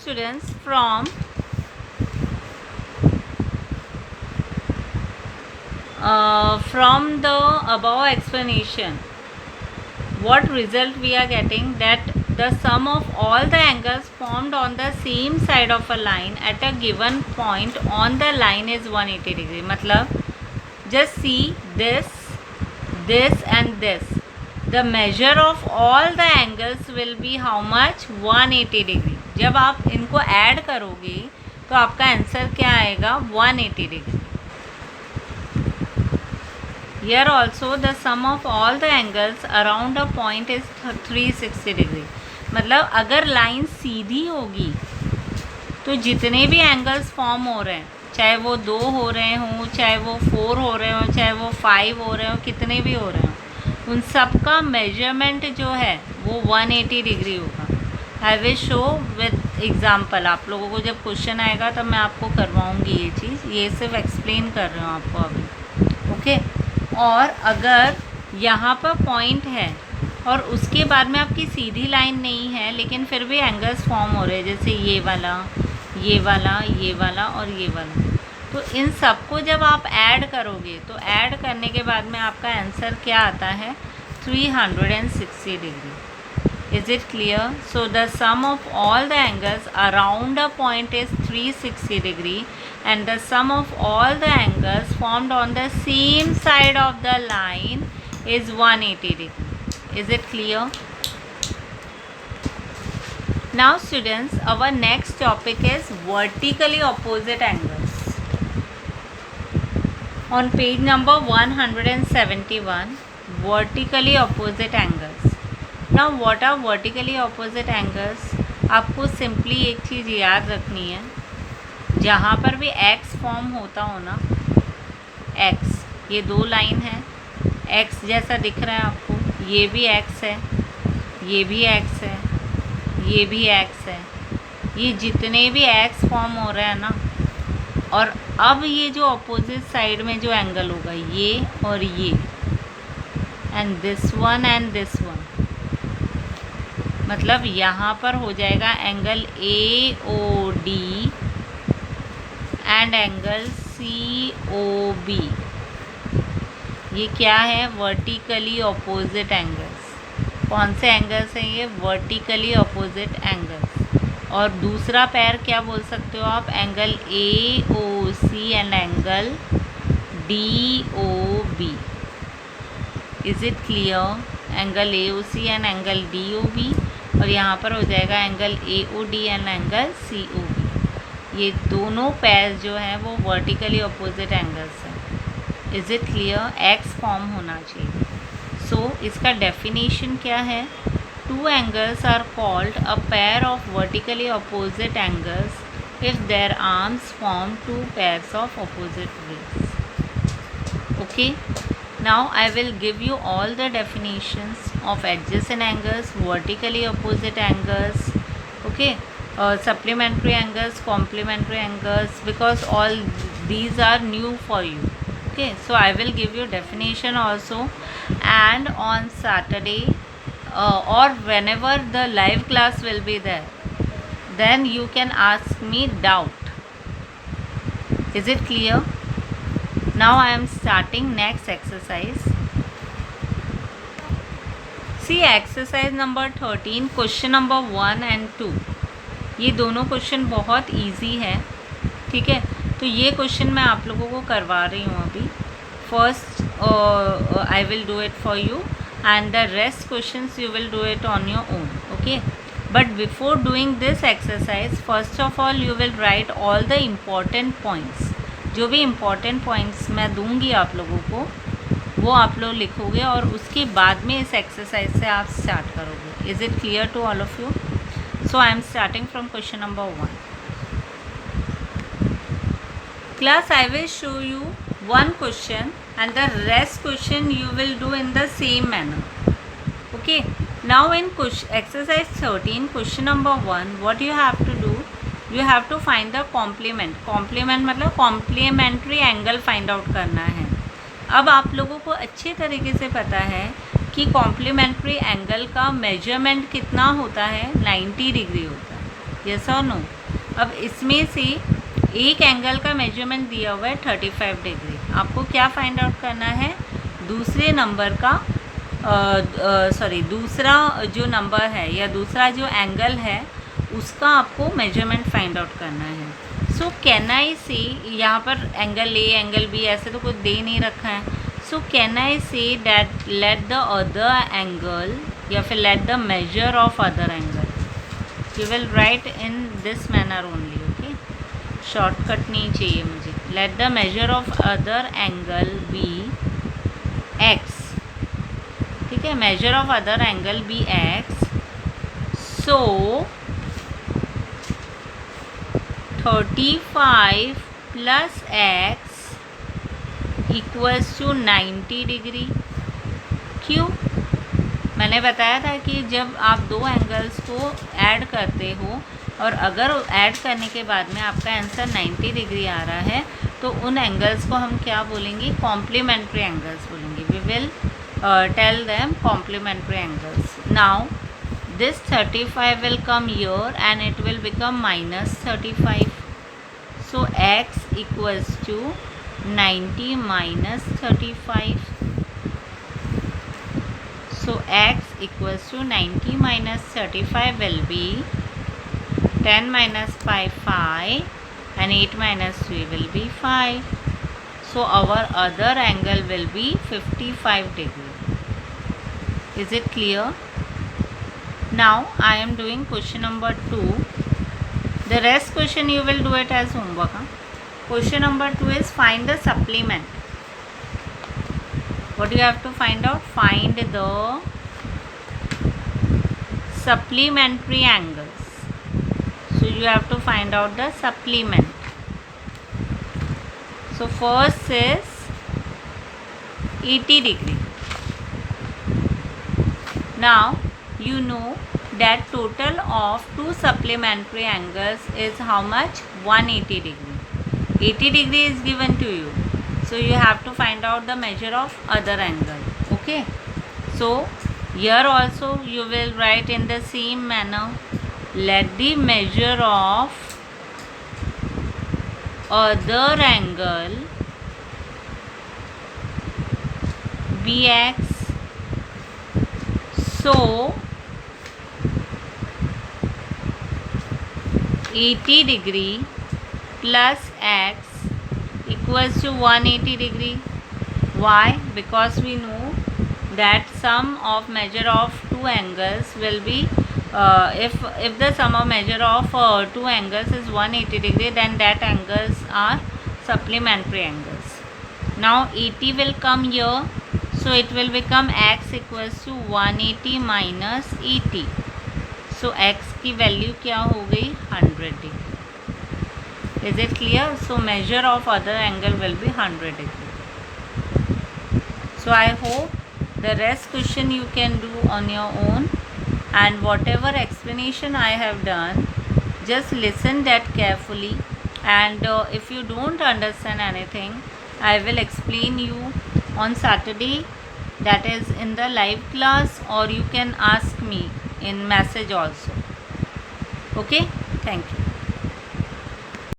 students, from the above explanation, what result we are getting? That the sum of all the angles formed on the same side of a line at a given point on the line is 180 degree. मतलब just see this, this and this. The measure of all the angles will be how much? 180 degree. जब आप इनको add करोगे तो आपका answer क्या आएगा? 180 degree. Here also the sum of all the angles around a point is 360 degree. मतलब अगर लाइन सीधी होगी तो जितने भी एंगल्स फॉर्म हो रहे हैं, चाहे वो 2 हो रहे हों, चाहे वो 4 हो रहे हों, चाहे वो 5 हो रहे हों, कितने भी हो रहे हों, उन सब का मेजरमेंट जो है वो 180 डिग्री होगा. आई विल शो विद एग्जाम्पल. आप लोगों को जब क्वेश्चन आएगा तब मैं आपको करवाऊँगी ये चीज़. ये सिर्फ एक्सप्लेन कर रही हूँ आपको अभी. ओके. और अगर यहाँ पर पॉइंट है और उसके बाद में आपकी सीधी लाइन नहीं है लेकिन फिर भी एंगल्स फॉर्म हो रहे हैं, जैसे ये वाला, ये वाला, ये वाला और ये वाला, तो इन सबको जब आप ऐड करोगे तो ऐड करने के बाद में आपका आंसर क्या आता है? 360 degree. Is it clear? So the sum of all the angles around a point is 360 degree and the sum of all the angles formed on the same side of the line is 180 degree. Is it clear? Now students, our next topic is vertically opposite angles. On page number 171, vertically opposite angles. Now what are vertically opposite angles? आपको simply एक चीज़ याद रखनी है, जहाँ पर भी x form होता हो ना, x, ये 2 लाइन है, x जैसा दिख रहा है आपको, ये भी x है, ये भी x है, ये भी x है, ये जितने भी x फॉर्म हो रहे हैं ना, और अब ये जो अपोजिट साइड में जो एंगल होगा, ये और ये, एंड दिस वन, मतलब यहाँ पर हो जाएगा angle AOD and angle COB. ये क्या है? Vertically opposite angles. कौन से एंगल्स हैं ये? Vertically opposite angles. और दूसरा पैर क्या बोल सकते हो आप? Angle AOC and angle DOB. Is it clear? Angle AOC and angle DOB, और यहाँ पर हो जाएगा angle AOD and angle COB. ये दोनों पैर जो हैं वो वर्टिकली अपोजिट एंगल्स हैं. Is it clear? X form होना चाहिए. सो इसका डेफिनेशन क्या है? 2 angles are called a pair of vertically opposite angles if their arms form 2 pairs of opposite wedge. Okay. Now I will give you all the definitions of adjacent angles, vertically opposite angles, okay, supplementary angles, complementary angles, because all these are new for you. Okay, so I will give you definition also, and on Saturday or whenever the live class will be there, then you can ask me doubt. Is it clear? Now I am starting next exercise. See exercise number 13, question number 1 and 2. ये दोनों question बहुत easy है. ठीक है, तो ये question मैं आप लोगों को करवा रही हूँ अभी. First I will do it for you and the rest questions you will do it on your own. Okay, but before doing this exercise, first of all you will right all the important points. जो भी important points मैं दूंगी आप लोगों को वो आप लोग लिखोगे और उसके बाद में इस एक्सरसाइज से आप स्टार्ट करोगे. Is it clear to all of you? So I am starting from question number 1. Class, I will show you one question and the rest question you will do in the same manner. Okay, now in exercise 13, question number 1, what you have to do? You have to find the complement. complement मतलब complementary angle find out करना है. अब आप लोगों को अच्छे तरीके से पता है कि complementary angle का measurement कितना होता है? 90 डिग्री होता है. यस और नो। अब इसमें से एक एंगल का मेजरमेंट दिया हुआ है 35 डिग्री। आपको क्या फाइंड आउट करना है, दूसरे नंबर का दूसरा जो नंबर है या दूसरा जो एंगल है उसका आपको मेजरमेंट फाइंड आउट करना है। सो कैन आई से, यहाँ पर एंगल ए एंगल बी ऐसे तो कुछ दे नहीं रखा है। सो can I say that let the other angle, या फिर let the measure of other angle, you will write in this manner only, okay. Shortcut नहीं चाहिए मुझे। Let the measure of other angle be X, ठीक है, measure of other angle be X. So 35 plus X equals to 90 degree. क्यों? मैंने बताया था कि जब आप दो एंगल्स को ऐड करते हो और अगर ऐड करने के बाद में आपका आंसर 90 डिग्री आ रहा है तो उन एंगल्स को हम क्या बोलेंगे, कॉम्प्लीमेंट्री एंगल्स बोलेंगे। We will tell them complementary angles. Now this 35 will come here and it will become minus 35. So x equals to 90 minus 35. So x equals to 90 minus 35 will be 10 minus 5 5 and 8 minus 3 will be 5. So our other angle will be 55 degree. Is it clear? Now I am doing question number 2. The rest question you will do it as homework. Question number 2 is find the supplement. What do you have to find out? Find the supplementary angles. So you have to find out the supplement. So first is 80 degree. Now you know that total of two supplementary angles is how much? 180 degree. 80 degree is given to you. So you have to find out the measure of other angle. Okay. So here also you will write in the same manner. Let the measure of other angle be x. So 80 degree plus x equals to 180 degree. Why? Because we know that sum of measure of two angles will be if the sum of measure of two angles is 180 degree, then that angles are supplementary angles. Now 80 will come here, so it will become x equals to 180 minus 80. So x की value क्या हो गई? 100 degree. Is it clear? So measure of other angle will be 100 degree. So I hope the rest question you can do on your own, and whatever explanation I have done, just listen that carefully, and if you don't understand anything, I will explain you on Saturday, that is in the live class, or you can ask me in message also. Okay, thank you.